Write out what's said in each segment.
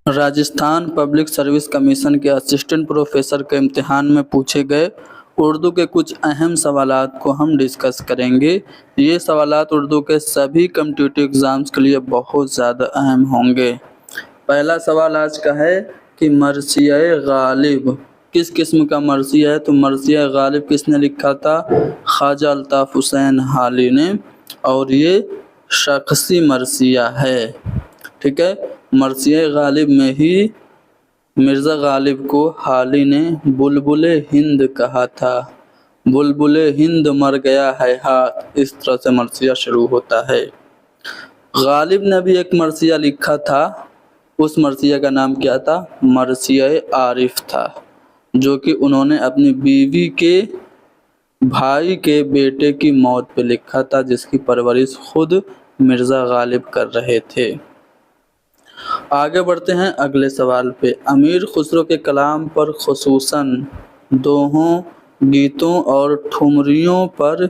Rajasthan public service commission के assistant professor के इम्तिहान में पूछे गए उर्दू के कुछ अहम सवालात को हम डिस्कस करेंगे। ये सवालात उर्दू के सभी कॉम्पिटिटिव एग्जाम्स के लिए बहुत ज़्यादा अहम होंगे। पहला सवाल आज का है कि मरसिया गालिब किस किस्म का मरसिया है। तो मरसिया गालिब किसने लिखा था? ख्वाजा अल्ताफ़ हुसैन हाली ने, और ये शख्सी मरसिया है। ठीक है, मरसिया गालिब में ही मिर्ज़ा गालिब को हाली ने बुलबुले हिंद कहा था। बुलबुले हिंद मर गया है हाथ, इस तरह से मरसिया शुरू होता है। गालिब ने भी एक मरसिया लिखा था, उस मरसिया का नाम क्या था? मरसिया आरिफ था, जो कि उन्होंने अपनी बीवी के भाई के बेटे की मौत पे लिखा था, जिसकी परवरिश खुद मिर्ज़ा गालिब कर रहे थे। आगे बढ़ते हैं अगले सवाल पे। अमीर खुसरो के कलाम पर खुसूसन दोहों, गीतों और ठुमरियों पर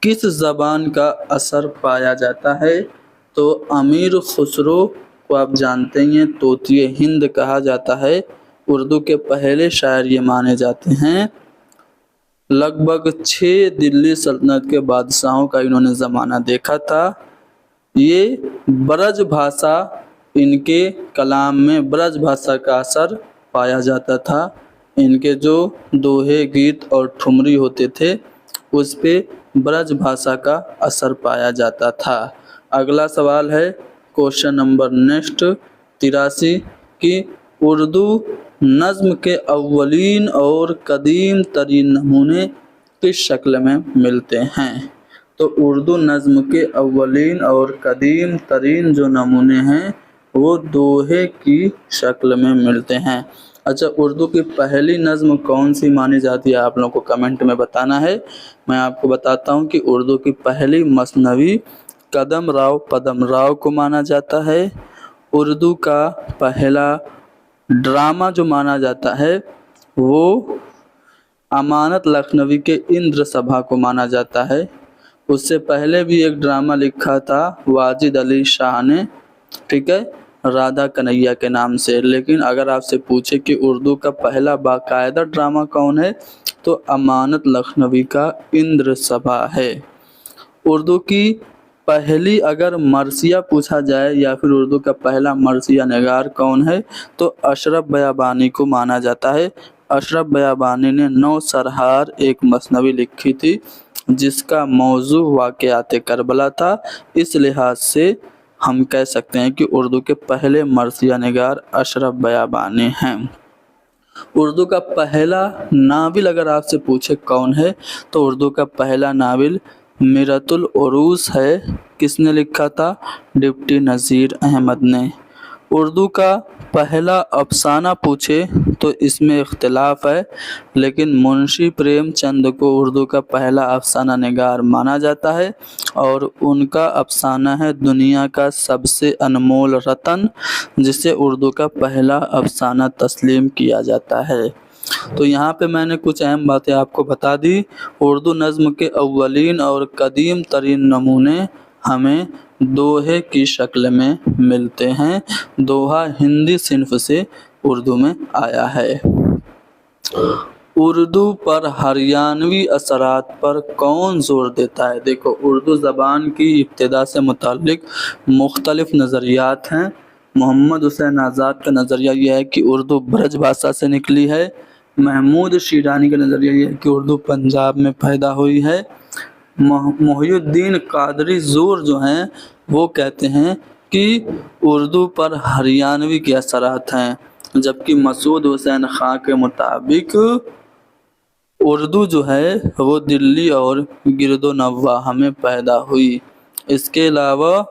किस ज़बान का असर पाया जाता है? तो अमीर खुसरो को आप जानते हैं तोतिए हिंद कहा जाता है। उर्दू के पहले शायर ये माने जाते हैं। लगभग 6 दिल्ली सल्तनत के बादशाहों का इन्होंने ज़माना देखा था। ये ब्रज भाषा, इनके कलाम में ब्रज भाषा का असर पाया जाता था। इनके जो दोहे, गीत और ठुमरी होते थे उस पे ब्रज भाषा का असर पाया जाता था। अगला सवाल है क्वेश्चन नंबर नेक्स्ट 83 कि उर्दू नज़्म के अव्वलीन और कदीम तरीन नमूने किस शक्ल में मिलते हैं? तो उर्दू नज़्म के अव्वलीन और कदीम तरीन जो नमूने हैं वो दोहे की शक्ल में मिलते हैं। अच्छा, उर्दू की पहली नज़्म कौन सी मानी जाती है? आप लोगों को कमेंट में बताना है। मैं आपको बताता हूँ कि उर्दू की पहली मसनवी कदम राव पदम राव को माना जाता है। उर्दू का पहला ड्रामा जो माना जाता है वो अमानत लखनवी के इंद्र सभा को माना जाता है। उससे पहले भी एक ड्रामा लिखा था वाजिद अली शाह ने, ठीक है, राधा कन्हैया के नाम से। लेकिन अगर आपसे पूछे कि उर्दू का पहला बाकायदा ड्रामा कौन है, तो अमानत लखनवी का इंद्र सभा है। उर्दू की पहली अगर मरसिया पूछा जाए या फिर उर्दू का पहला मरसिया नगार कौन है, तो अशरफ बयाबानी को माना जाता है। अशरफ बयाबानी ने 9 सरहार एक मसनवी लिखी थी, जिसका मौजू वाक़यात करबला था। इस लिहाज से हम कह सकते हैं कि उर्दू के पहले मरसिया निगार अशरफ बयाबानी हैं। उर्दू का पहला नावल अगर आपसे पूछे कौन है, तो उर्दू का पहला नावल मिरतुल उरूस है। किसने लिखा था? डिप्टी नज़ीर अहमद ने। उर्दू का पहला अफसाना पूछे तो इसमें इख्तिलाफ है, लेकिन मुंशी प्रेमचंद को उर्दू का पहला अफसाना निगार माना जाता है, और उनका अफसाना है दुनिया का सबसे अनमोल रतन, जिसे उर्दू का पहला अफसाना तस्लीम किया जाता है। तो यहाँ पे मैंने कुछ अहम बातें आपको बता दी। उर्दू नज़्म के अव्वलीन और कदीम तरीन नमूने हमें दोहे की शक्ल में मिलते हैं। दोहा हिंदी सिन्फ से उर्दू में आया है। उर्दू पर हरियाणवी असरात पर कौन जोर देता है? देखो, उर्दू ज़बान की इब्तिदा से मुताल्लिक मुख्तलिफ नज़रियात हैं। मोहम्मद हुसैन आज़ाद का नज़रिया यह है कि उर्दू ब्रज भाषा से निकली है। महमूद शीरानी का नज़रिया यह है कि उर्दू पंजाब में पैदा हुई है। मोहिउद्दीन कादरी ज़ोर जो हैं वो कहते हैं कि उर्दू पर हरियाणवी के असरात हैं, जबकि मसूद हुसैन खां के मुताबिक उर्दू जो है वो दिल्ली और गिरदो नवाह में पैदा हुई। इसके अलावा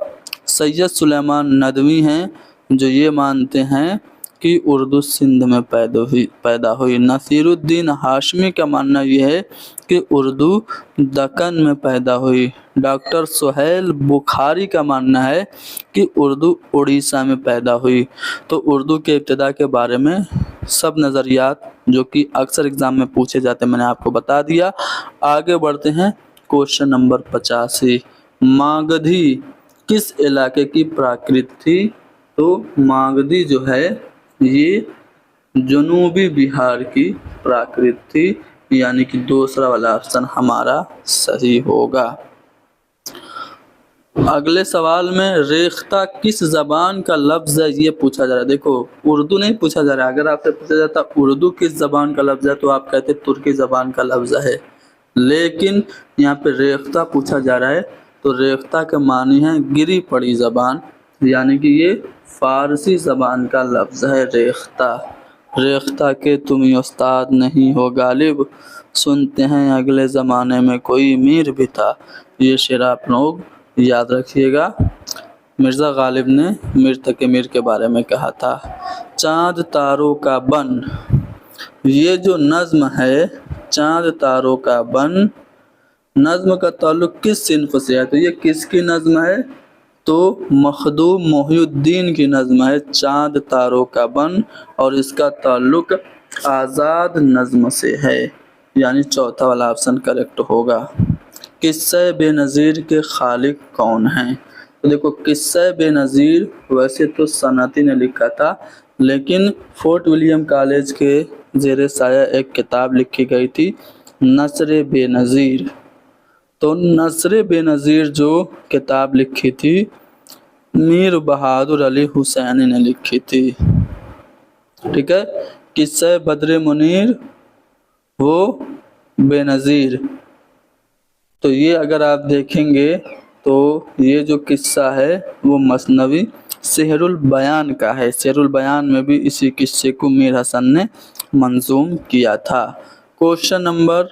सैयद सुलेमान नदवी हैं जो ये मानते हैं कि उर्दू सिंध में पैदा हुई। नसीरुद्दीन हाशमी का मानना यह है कि उर्दू दक्कन में पैदा हुई। डॉक्टर सुहेल बुखारी का मानना है कि उर्दू उड़ीसा में पैदा हुई। तो उर्दू के इब्तिदा के बारे में सब नज़रियात जो कि अक्सर एग्ज़ाम में पूछे जाते हैं मैंने आपको बता दिया। आगे बढ़ते हैं क्वेश्चन नंबर 85। मागधी किस इलाके की प्राकृत थी? तो मागधी जो है ये जनूबी बिहार की प्राकृत थी, यानी कि दूसरा वाला ऑप्शन हमारा सही होगा। अगले सवाल में रेख्ता किस जबान का लफ्ज़ है ये पूछा जा रहा है। देखो उर्दू नहीं पूछा जा रहा है, अगर आपसे पूछा जाता उर्दू किस जबान का लफ्ज़ है तो आप कहते तुर्की जबान का लफ्ज़ है, लेकिन यहाँ पे रेख्ता पूछा जा रहा है तो रेख्ता के मानी है गिरी पड़ी जबान, यानी कि ये फारसी जबान का लफ्ज़ है रेख्ता। रेख्ता के तुम ही उस्ताद नहीं हो गालिब, सुनते हैं अगले ज़माने में कोई मीर भी था। ये शेर आप लोग याद रखिएगा, मिर्ज़ा गालिब ने मीर तक़ी मीर के बारे में कहा था। चाँद तारों का बन, ये जो नज़्म है चाँद तारों का बन, नज़्म का ताल्लुक़ किस सिन्फ़ से है, तो ये किसकी नज़्म है, तो मखदूम मोहिउद्दीन की नज़्म है चाँद तारों का बन, और इसका ताल्लुक़ आज़ाद नज़्म से है, यानी चौथा वाला ऑप्शन करेक्ट होगा। किस्सा बेनज़ीर के खालिक कौन हैं, तो देखो किस्सा बेनज़ीर वैसे तो सनती ने लिखा था, लेकिन फोर्ट विलियम कॉलेज के ज़ेरे साया एक किताब लिखी गई थी नसर बेनज़ीर। तो नसर बेनज़ीर जो किताब लिखी थी मीर बहादुर अली हुसैनी ने लिखी थी, ठीक है। किस्सा बद्र मुनीर वो बेनज़ीर, तो ये अगर आप देखेंगे तो ये जो किस्सा है वो मसनवी सेहरुल बयान का है। सेहरुल बयान में भी इसी किस्से को मीर हसन ने मंजूम किया था। क्वेश्चन नंबर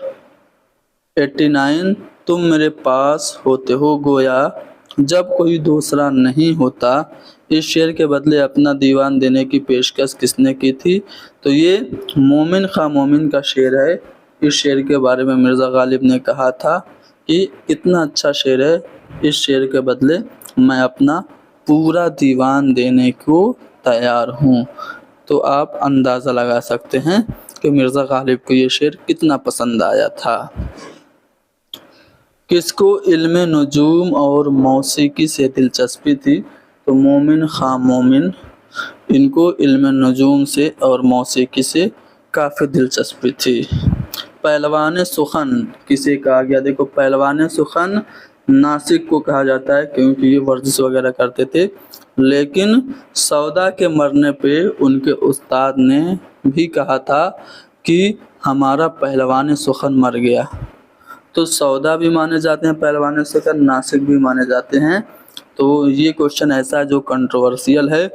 89, तुम मेरे पास होते हो गोया जब कोई दूसरा नहीं होता, इस शेर के बदले अपना दीवान देने की पेशकश किसने की थी, तो ये मोमिन खां मोमिन का शेर है। इस शेर के बारे में मिर्ज़ा गालिब ने कहा था कि कितना अच्छा शेर है, इस शेर के बदले मैं अपना पूरा दीवान देने को तैयार हूँ। तो आप अंदाज़ा लगा सकते हैं कि मिर्ज़ा गालिब को ये शेर कितना पसंद आया था। किसको इल्म नजूम और मौसीकी से दिलचस्पी थी, तो मोमिन खां मोमिन इनको इल्म नजूम से और मौसीकी से काफ़ी दिलचस्पी थी। पहलवान सुखन किसे कहा गया, देखो पहलवान सुखन नासिक को कहा जाता है क्योंकि ये वर्जिश वगैरह करते थे, लेकिन सौदा के मरने पे उनके उस्ताद ने भी कहा था कि हमारा पहलवान सुखन मर गया। तो सौदा भी माने जाते हैं पहलवान सुखन, नासिक भी माने जाते हैं। तो ये क्वेश्चन ऐसा है जो कंट्रोवर्शियल है,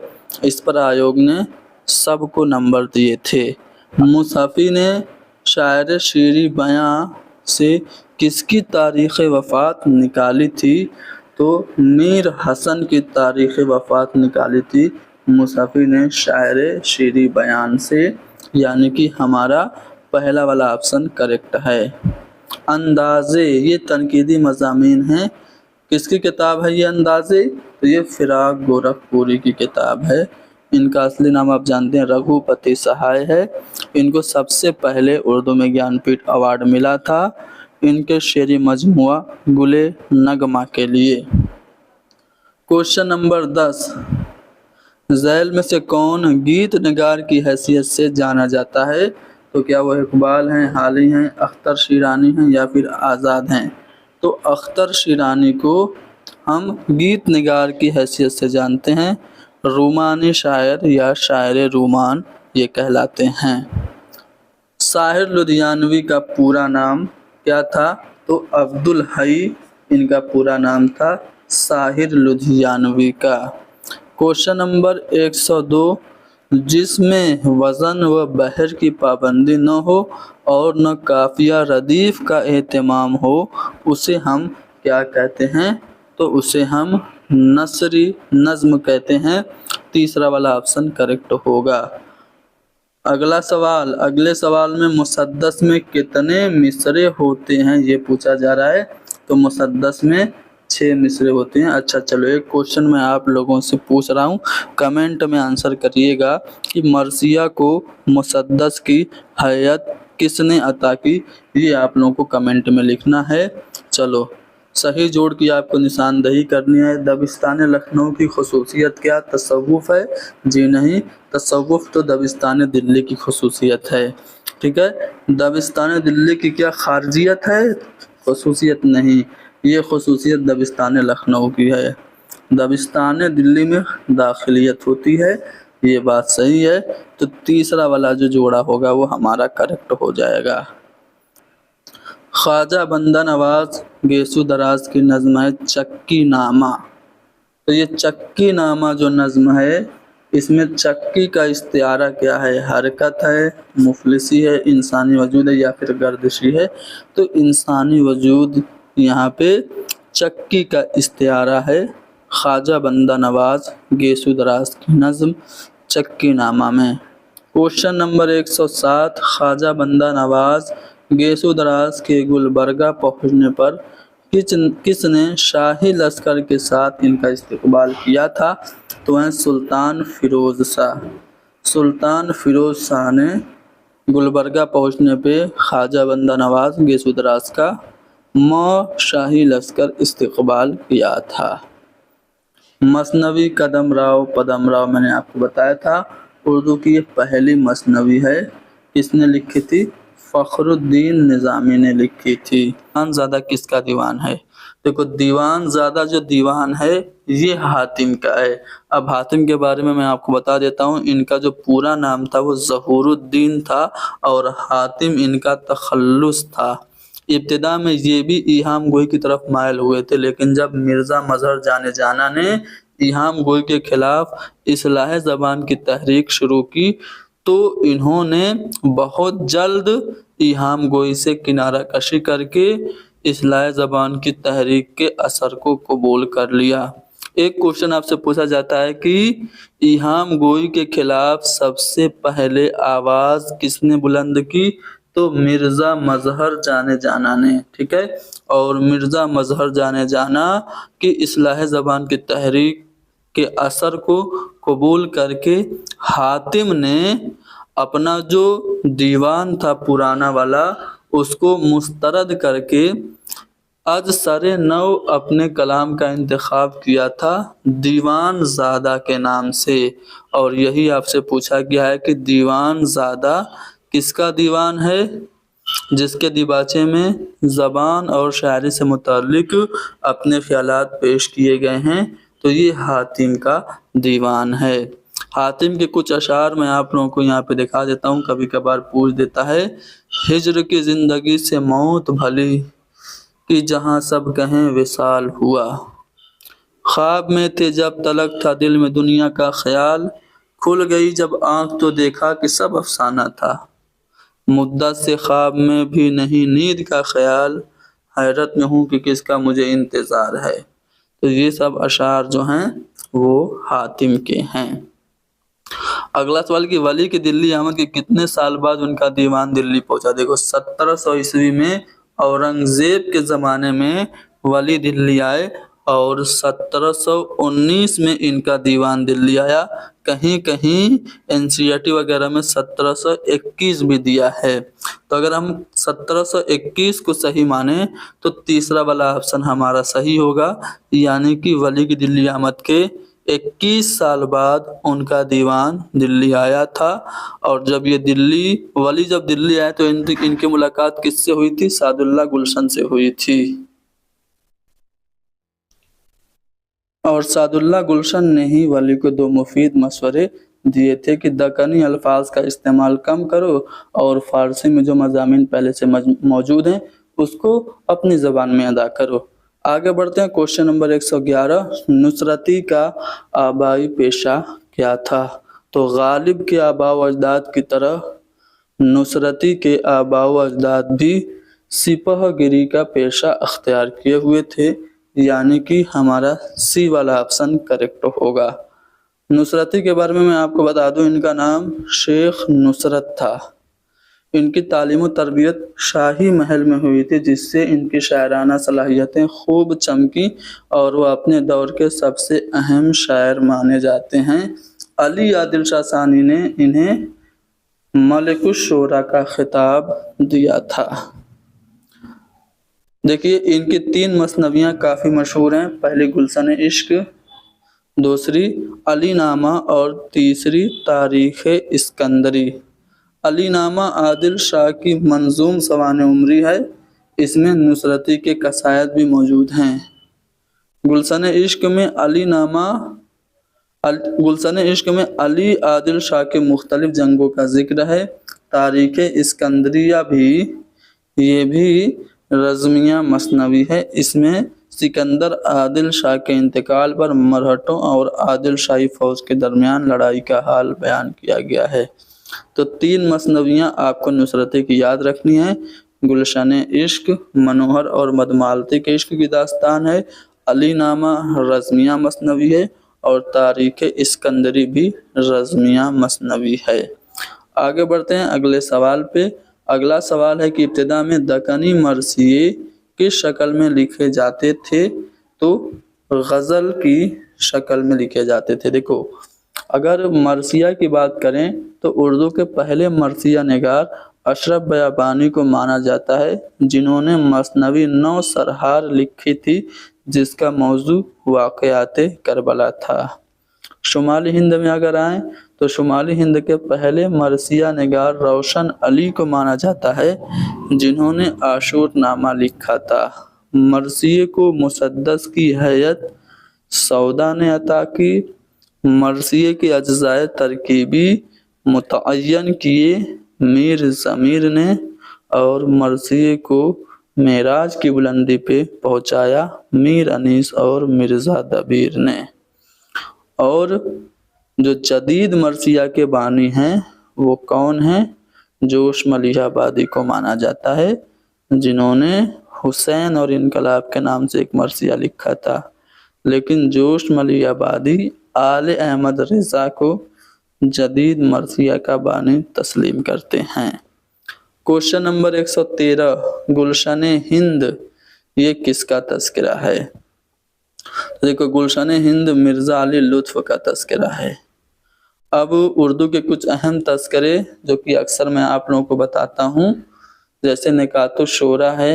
इस पर आयोग ने सबको नंबर दिए थे। मुसफ़ी ने शायर शीरी बयां से किसकी तारीख़ वफ़ात निकाली थी, तो मीर हसन की तारीख़ वफ़ात निकाली थी मुसफ़ी ने शायर शीरी बयान से, यानी कि हमारा पहला वाला ऑप्शन करेक्ट है। अंदाज़े ये तनकीदी मज़ामीन हैं, किसकी किताब है ये अंदाज़े, तो ये फिराक गोरखपुरी की किताब है। इनका असली नाम आप जानते हैं रघुपति सहाय है। इनको सबसे पहले उर्दू में ज्ञानपीठ अवार्ड मिला था इनके शेरी मजमुआ गुले नगमा के लिए। क्वेश्चन नंबर 10, ज़ैल में से कौन गीत निगार की हैसियत से जाना जाता है, तो क्या वो इकबाल हैं, हाली हैं, अख्तर शिरानी हैं या फिर आज़ाद हैं। तो अख्तर शिरानी को हम गीत निगार की हैसियत से जानते हैं, रूमानी शायर या शायर रूमान ये कहलाते हैं। साहिर लुधियानवी का पूरा नाम क्या था, तो अब्दुल हई इनका पूरा नाम था साहिर लुधियानवी का। क्वेश्चन नंबर 102, जिसमें वज़न व बहर की पाबंदी न हो और न काफिया रदीफ़ का एहतमाम हो, उसे हम क्या कहते हैं, तो उसे हम नसरी नज़्म कहते हैं। तीसरा वाला ऑप्शन करेक्ट होगा। अगला सवाल, अगले सवाल में मुसद्दस में कितने मिसरे होते हैं ये पूछा जा रहा है, तो मुसद्दस में 6 मिसरे होते हैं। अच्छा चलो एक क्वेश्चन मैं आप लोगों से पूछ रहा हूँ, कमेंट में आंसर करिएगा कि मरसिया को मुसद्दस की हैयत किसने अता की, ये आप लोगों को कमेंट में लिखना है। चलो सही जोड़ की आपको निशानदही करनी है। दबिस्तान लखनऊ की खसूसियत क्या? तसव्वुफ है? जी नहीं, तसव्वुफ तो दबिस्तान दिल्ली की खसूसियत है। ठीक है, दबिस्तान दिल्ली की क्या खारजियत है? खसूसियत नहीं, ये खसूसियत दबिस्तान लखनऊ की है। दबिस्तान दिल्ली में दाखिलियत होती है, ये बात सही है। तो तीसरा वाला जो जोड़ा होगा वो हमारा करेक्ट हो जाएगा। ख्वाजा बंदा नवाज गेसु दराज की नज़्म है चक्की नामा। तो ये चक्की नामा जो नज़्म है, इसमें चक्की का इस्तिआरा क्या है? हरकत है, मुफलिसी है, इंसानी वजूद है या फिर गर्दिशी है? तो इंसानी वजूद यहाँ पे चक्की का इस्तिआरा है। ख्वाजा बंदा नवाज गेसु दराज की नज़्म चक्की नामा में। क्वेश्चन नंबर 107, ख्वाजा बंदा नवाज गेसु दराज के गुलबर्गा पहुंचने पर किसने शाही लश्कर के साथ इनका इस्तकबाल किया था? तो वह सुल्तान फिरोज शाह। सुल्तान फिरोज शाह ने गुलबर्गा पहुंचने पे ख्वाजा बंदा नवाज गेसु दराज का शाही लश्कर इस्तकबाल किया था। मसनवी कदम राव पदम राव मैंने आपको बताया था, उर्दू की ये पहली मसनवी है। किसने लिखी थी? फ़खरुद्दीन निज़ामी ने लिखी थी। दीवान ज़्यादा किसका दीवान है? देखो, दीवान ज़्यादा जो दीवान है ये हातिम का है। अब हातिम के बारे में मैं आपको बता देता हूँ। इनका जो पूरा नाम था वो ज़हूरुद्दीन था और हातिम इनका तखल्लुस था। इब्तिदा में ये भी इहाम गोई की तरफ मायल हुए थे, लेकिन जब मिर्ज़ा मजहर जाने जाना ने इहाम गोई के खिलाफ इस्लाह ज़बान की तहरीक शुरू की तो इन्होंने बहुत जल्द इहाम गोई से किनारा कशी करके इस्लाह ज़बान की तहरीक के असर को कबूल कर लिया। एक क्वेश्चन आपसे पूछा जाता है कि इहाम गोई के खिलाफ सबसे पहले आवाज़ किसने बुलंद की? तो मिर्ज़ा मजहर जाने जाना ने। ठीक है, और मिर्ज़ा मजहर जाने जाना की इस्लाह ज़बान की तहरीक के असर को कबूल करके हातिम ने अपना जो दीवान था पुराना वाला उसको मुस्तरद करके आज सरे नौ अपने कलाम का इंतखाब किया था दीवान ज़ादा के नाम से। और यही आपसे पूछा गया है कि दीवान ज़ादा किसका दीवान है? जिसके दिबाचे में ज़बान और शायरी से मुताल्लिक अपने ख्यालात पेश किए गए हैं, तो ये हातिम का दीवान है। हातिम के कुछ अशार मैं आप लोगों को यहाँ पे दिखा देता हूँ, कभी कभार पूछ देता है। हिज्र की ज़िंदगी से मौत भली कि जहाँ सब कहें विसाल हुआ, ख्वाब में थे जब तलक था दिल में दुनिया का ख्याल, खुल गई जब आँख तो देखा कि सब अफसाना था, मुद्दत से ख्वाब में भी नहीं नींद का ख्याल, हैरत में हूँ कि किसका मुझे इंतज़ार है। तो ये सब अशार जो हैं वो हातिम के हैं। अगला सवाल कि वली की दिल्ली आमद के कितने साल बाद उनका दीवान दिल्ली पहुंचा? देखो, 1700 ईस्वी में औरंगजेब के ज़माने में वली दिल्ली आए और 1719 में इनका दीवान दिल्ली आया। कहीं कहीं एनसीईआरटी वगैरह में 1721 भी दिया है। तो अगर हम 1721 को सही माने तो तीसरा वाला ऑप्शन हमारा सही होगा, यानी कि वली की दिल्ली आमद के 21 साल बाद उनका दीवान दिल्ली आया था। और जब ये वली जब दिल्ली आए तो इनकी मुलाकात किससे हुई थी? सादुल्लाह गुलशन से हुई थी। और सादुल्लाह गुलशन ने ही वली को 2 मुफीद मशवरे दिए थे कि दक्कनी अल्फाज का इस्तेमाल कम करो और फ़ारसी में जो मज़ामीन पहले से मौजूद हैं उसको अपनी ज़बान में अदा करो। आगे बढ़ते हैं। क्वेश्चन नंबर 111, नुसरती का आबाई पेशा क्या था? तो गालिब के आबा व अजदाद की तरह नुसरती के आबा व अजदाद भी सिपहगिरी का पेशा अख्तियार किए हुए थे, यानी कि हमारा सी वाला ऑप्शन करेक्ट होगा। नुसरती के बारे में मैं आपको बता दूं, इनका नाम शेख नुसरत था। इनकी तालीम और तरबियत शाही महल में हुई थी, जिससे इनकी शायराना सलाहियतें खूब चमकी और वो अपने दौर के सबसे अहम शायर माने जाते हैं। अली आदिल शाह सानी ने इन्हें मलिकुश शोरा का खिताब दिया था। देखिए इनकी 3 मसनवियाँ काफ़ी मशहूर हैं। पहली गुलशन इश्क, दूसरी अली नामा और तीसरी तारीख़ इस्कंदरी। अली नामा आदिल शाह की मंजूम सवाने उमरी है। इसमें नुसरती के कसायद भी मौजूद हैं। गुलशन इश्क में अली आदिल शाह के मुख्तलिफ जंगों का जिक्र है। तारीख़ इस्कंदरिया ये भी रज़मिया मसनवी है। इसमें सिकंदर आदिल शाह के इंतकाल पर मरहटों और आदिल शाही फौज के दरमियान लड़ाई का हाल बयान किया गया है। तो 3 मसनवियाँ आपको नुसरती की याद रखनी है। गुलशन इश्क मनोहर और मदमालती के इश्क की दास्तान है, अली नामा रज़मिया मसनवी है और तारीख़ इस्कंदरी भी रज़मिया मसनवी है। आगे बढ़ते हैं अगले सवाल पे। अगला सवाल है कि इब्तिदा में दक्कनी मरसिये किस शक्ल में लिखे जाते थे? तो गज़ल की शक्ल में लिखे जाते थे। देखो अगर मरसिया की बात करें तो उर्दू के पहले मरसिया निगार अशरफ बयाबानी को माना जाता है, जिन्होंने मसनवी 9 सरहार लिखी थी, जिसका मौजू वाक़यात करबला था। शुमाली हिंद में अगर आएँ तो शुमाली हिंद के पहले मरसिया निगार रोशन अली को माना जाता है, जिन्होंने आशूर नामा लिखा था। मरसिये को मुसद्दस की हैयत सौदा ने अता की। मरसिये के अज्जाए तरकीबी मुतअय्यन किए मीर ज़मीर ने और मरसिये को मेराज की बुलंदी पे पहुंचाया मीर अनीस और मिर्ज़ा दबीर ने। और जो जदीद मरसिया के बानी हैं वो कौन हैं? जोश मलिहाबादी को माना जाता है, जिन्होंने हुसैन और इनकलाब के नाम से एक मरसिया लिखा था। लेकिन जोश मलिहाबादी आले अहमद रज़ा को जदीद मरसिया का बानी तस्लीम करते हैं। क्वेश्चन नंबर 113, गुलशन हिंद ये किसका तस्करा है? तो देखो गुलशन हिंद मिर्ज़ा अली लुत्फ़ का तस्करा है। अब उर्दू के कुछ अहम तस्करे जो कि अक्सर मैं आप लोगों को बताता हूँ, जैसे निकातुश्शोरा है,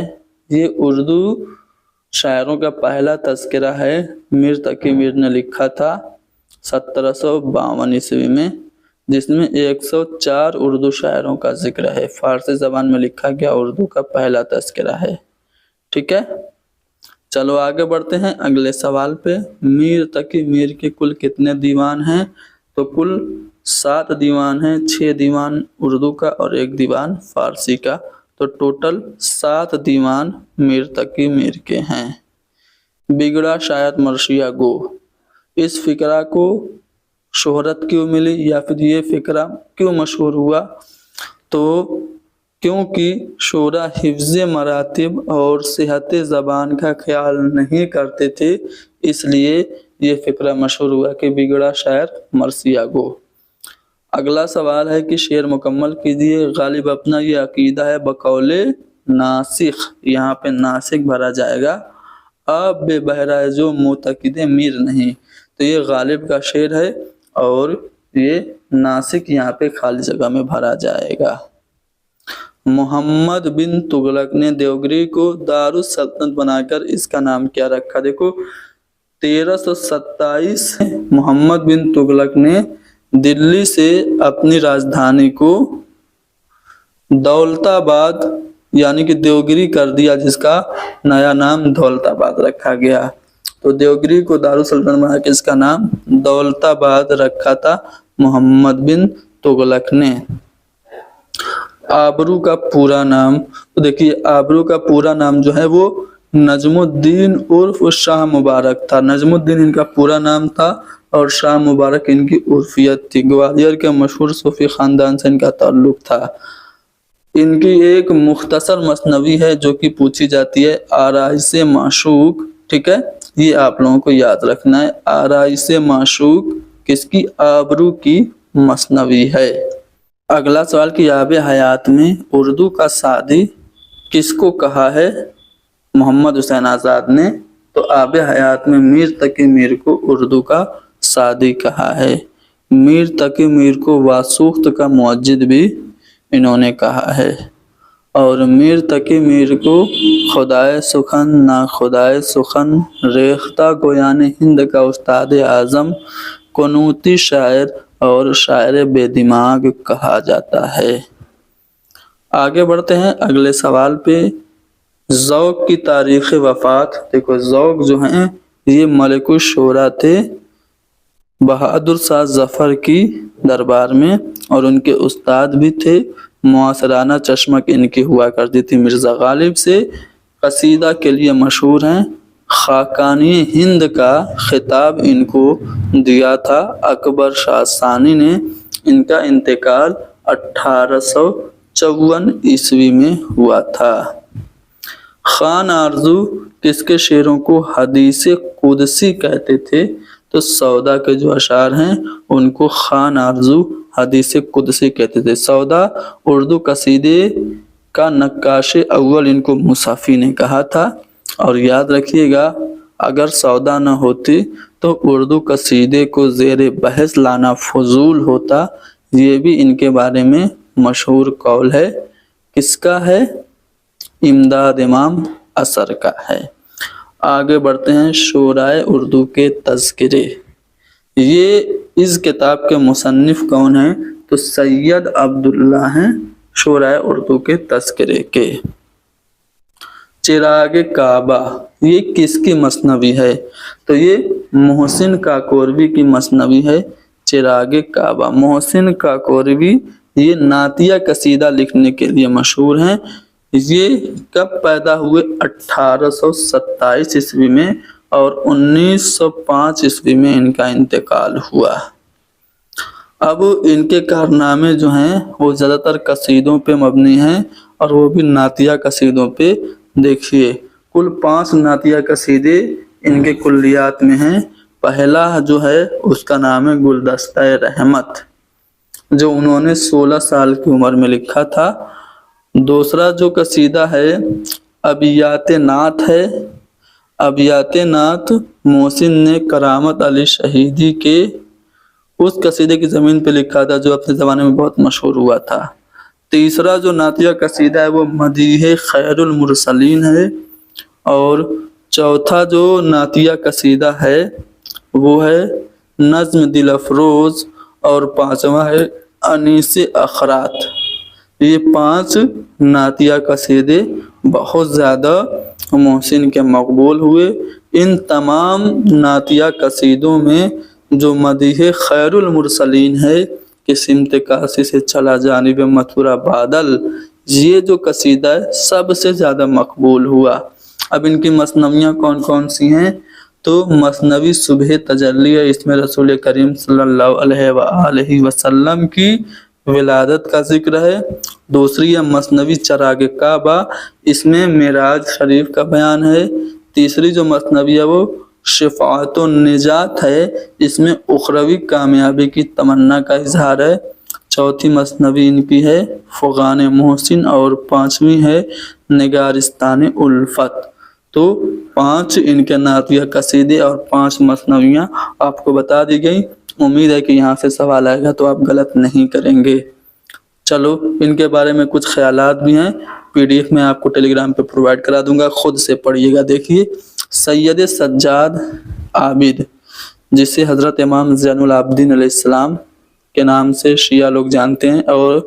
ये उर्दू शायरों का पहला तस्करा है। मीर तकी मीर ने लिखा था 1752 ईस्वी में, जिसमें 104 उर्दू शायरों का जिक्र है। फारसी ज़बान में लिखा गया उर्दू का पहला तस्करा है। ठीक है, चलो आगे बढ़ते हैं अगले सवाल पे। मीर तकी मीर के कुल कितने दीवान हैं? तो कुल 7 दीवान हैं, 6 दीवान उर्दू का और 1 दीवान फारसी का। तो टोटल 7 दीवान मीर तकी मीर के हैं। बिगड़ा शायद मरसिया गो, इस फिक्रा को शोहरत क्यों मिली या फिर ये फिक्रा क्यों मशहूर हुआ? तो क्योंकि शोरा हिफ्ज़ मरातिब और सेहत ज़बान का ख्याल नहीं करते थे, इसलिए ये फिक्रा मशहूर हुआ कि बिगड़ा शायर मरसिया गो। अगला सवाल है कि शेर मुकम्मल कीजिए। गालिब अपना ये अकीदा है बकौले नासिख, यहाँ पे नासिक भरा जाएगा। अब बेबहरा जो मोतकिदे मीर नहीं, तो ये गालिब का शेर है और ये नासिक यहाँ पे खाली जगह में भरा जाएगा। मोहम्मद बिन तुगलक ने देवगिरी को दारुस सल्तनत बनाकर इसका नाम क्या रखा? देखो 1327 मोहम्मद बिन तुगलक ने दिल्ली से अपनी राजधानी को दौलताबाद यानी कि देवगिरी कर दिया, जिसका नया नाम दौलताबाद रखा गया। तो देवगिरी को दारुस सल्तनत बना के इसका नाम दौलताबाद रखा था मोहम्मद बिन तुगलक ने। आबरू का पूरा नाम, तो देखिए आबरू का पूरा नाम जो है वो नजमुद्दीन उर्फ शाह मुबारक था। नजमुद्दीन इनका पूरा नाम था और शाह मुबारक इनकी उर्फियत थी। ग्वालियर के मशहूर सूफी खानदान से इनका ताल्लुक था। इनकी एक मुख्तसर मसनवी है जो कि पूछी जाती है, आराइसे माशूक। ठीक है, ये आप लोगों को याद रखना है। आराइसे माशूक किसकी? आबरू की मसनवी है। अगला सवाल कि याब हयात में उर्दू का सादी किसको कहा है? मोहम्मद हुसैन आज़ाद ने। तो आब हयात में मीर तकी मीर को उर्दू का सादी कहा है। मीर तकी मीर को वासूख्त का मुअज्जिद भी इन्होंने कहा है। اور میر تقی میر کو خدائے سخن نا خدائے سخن ریختہ گویان ہند کا استاد اعظم قنوتی شاعر اور شاعر بے دماغ کہا جاتا ہے۔ آگے بڑھتے ہیں اگلے سوال پہ۔ ذوق کی تاریخ وفات۔ دیکھو ذوق جو ہیں یہ ملک الشعراء تھے بہادر شاہ ظفر کی دربار میں، اور ان کے استاد بھی تھے۔ معاصرانہ چشمک ان کی ہوا کرتی تھی مرزا غالب سے۔ قصیدہ کے لیے مشہور ہیں۔ خاقانی ہند کا خطاب ان کو دیا تھا۔ اکبر شاہ ثانی نے ان کا انتقال 1854 عیسوی میں ہوا تھا۔ خان آرزو کس کے شعروں کو حدیث قدسی کہتے تھے؟ تو سودا کے جو اشعار ہیں ان کو خان آرزو حدیث قدسی کہتے تھے۔ سودا اردو قصیدے کا نقاش اول ان کو مصحفی نے کہا تھا، اور یاد رکھیے گا اگر سودا نہ ہوتی تو اردو قصیدے کو زیر بحث لانا فضول ہوتا۔ یہ بھی ان کے بارے میں مشہور قول ہے۔ کس کا ہے؟ امداد امام اثر کا ہے۔ آگے بڑھتے ہیں شعرائے اردو کے تذکرے۔ یہ اس کتاب کے مصنف کون ہیں؟ تو سید عبداللہ ہیں شعرائے اردو کے تذکرے کے۔ چراغ کعبہ یہ کس کی مثنوی ہے؟ تو یہ محسن کاکوروی کی مثنوی ہے۔ چراغ کعبہ محسن کاکوروی یہ نعتیہ قصیدہ لکھنے کے لیے مشہور ہیں۔ یہ کب پیدا ہوئے؟ 1827 عیسوی میں، اور 1905 عیسوی میں ان کا انتقال ہوا۔ اب ان کے کارنامے جو ہیں وہ زیادہ تر قصیدوں پہ مبنی ہیں، اور وہ بھی نعتیہ قصیدوں پہ۔ دیکھیے کل 5 نعتیہ قصیدے ان کے کلیات میں ہیں۔ پہلا جو ہے اس کا نام ہے گلدستہ رحمت، جو انہوں نے 16 سال کی عمر میں لکھا تھا۔ دوسرا جو قصیدہ ہے ابیات نعت ہے۔ ابیات نعت محسن نے کرامت علی شہیدی کے اس قصیدے کی زمین پہ لکھا تھا جو اپنے زمانے میں بہت مشہور ہوا تھا۔ تیسرا جو نعتیہ قصیدہ ہے وہ مدیح خیر المرسلین ہے، اور چوتھا جو نعتیہ قصیدہ ہے وہ ہے نظم دل افروز، اور پانچواں ہے انیس اخرات۔ یہ 5 نعتیہ قصیدے بہت زیادہ محسن کے مقبول ہوئے۔ ان تمام نعتیہ قصیدوں میں جو مدیح خیر المرسلین ہے کہ سمت کاسی سے چلا جانب متھرا بادل، یہ جو قصیدہ ہے سب سے زیادہ مقبول ہوا۔ اب ان کی مثنویاں کون کون سی ہیں؟ تو مثنوی صبح تجلی ہے، اس میں رسول کریم صلی اللہ علیہ وآلہ وسلم کی ولادت کا ذکر ہے۔ دوسری ہے مثنوی چراغ کعبہ، اس میں معراج شریف کا بیان ہے۔ تیسری جو مثنوی ہے وہ شفاعت النجات ہے، اس میں اخروی کامیابی کی تمنا کا اظہار ہے۔ چوتھی مثنوی ان کی ہے فغان محسن، اور 5ویں ہے نگارستان الفت۔ تو 5 ان کے نعتیہ قصیدے اور 5 مثنویاں آپ کو بتا دی گئی۔ امید ہے کہ یہاں سے سوال آئے گا تو آپ غلط نہیں کریں گے۔ چلو ان کے بارے میں کچھ خیالات بھی ہیں، PDF میں آپ کو ٹیلی گرام پہ پرووائڈ کرا دوں گا، خود سے پڑھیے گا۔ دیکھیے سید سجاد عابد، جسے حضرت امام زین العابدین علیہ السلام کے نام سے شیعہ لوگ جانتے ہیں، اور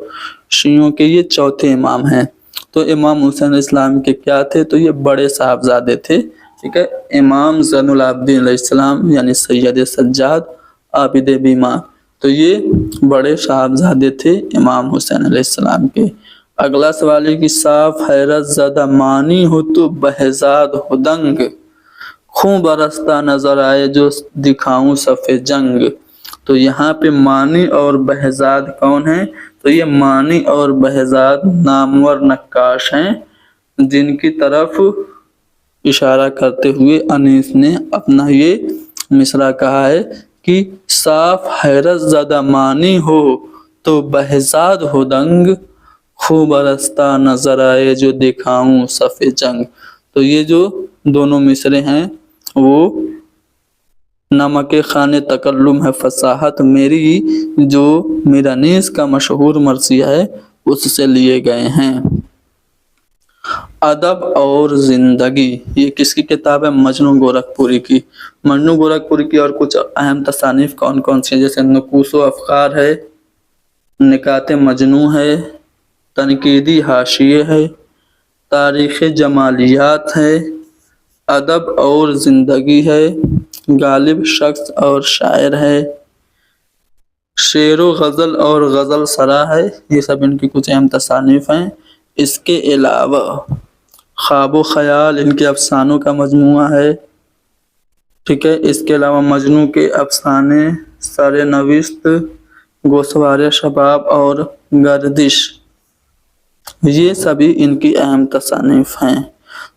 شیعوں کے یہ چوتھے امام ہیں۔ تو امام حسین علیہ السلام کے کیا تھے؟ تو یہ بڑے صاحبزادے تھے، ٹھیک ہے۔ امام زین العابدین علیہ السلام یعنی سید سجاد عابد بیمار، تو یہ بڑے صاحبزادے تھے امام حسین علیہ السلام کے۔ اگلا سوال ہے کہ صاف حیرت زدہ مانی ہو تو بہزاد ہو دنگ، خوں برستا نظر آئے جو دکھاؤں صف جنگ۔ تو یہاں پہ مانی اور بہزاد کون ہیں؟ تو یہ مانی اور بہزاد نامور نقاش ہیں، جن کی طرف اشارہ کرتے ہوئے انیس نے اپنا یہ مصرع کہا ہے کہ صاف حیرت زدہ مانی ہو تو بہزاد ہو دنگ، خوں برستا نظر آئے جو دکھاؤں صف جنگ۔ تو یہ جو دونوں مصرے ہیں وہ نمک خان تکلم ہے فصاحت میری، جو میرا نیز کا مشہور مرثیہ ہے، اس سے لیے گئے ہیں۔ अदब और जिंदगी, ये किसकी किताब है? मजनू गोरखपुरी की। मजनू गोरखपुरी की और कुछ अहम तसानीफ कौन कौन सी है? जैसे नुकूसो अफकार है, निकाते मजनू है, तनकीदी हाशिये है, तारीख़ जमालियात है, अदब और ज़िंदगी है, गालिब शख्स और शायर है, शेर व गज़ल और गज़ल सरा है। ये सब इनकी कुछ अहम तसानीफ हैं। इसके अलावा ख्वाब व ख़याल इनके अफसानों का मजमूआ है। ठीक है, इसके अलावा मजनू के अफसाने, सर नविस्त, गोसवार शबाब और गर्दिश, ये सभी इनकी अहम तसानीफ हैं।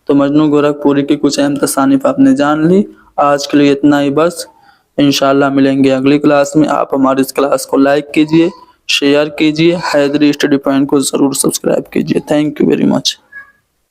तो मजनू गोरखपुरी की कुछ अहम तसानीफ आपने जान ली। आज के लिए इतना ही बस। इंशाल्लाह मिलेंगे अगली क्लास में। आप हमारी इस क्लास को लाइक कीजिए, शेयर कीजिए, हैदरी स्टडी पॉइंट को ज़रूर सब्सक्राइब कीजिए। Thank you very much.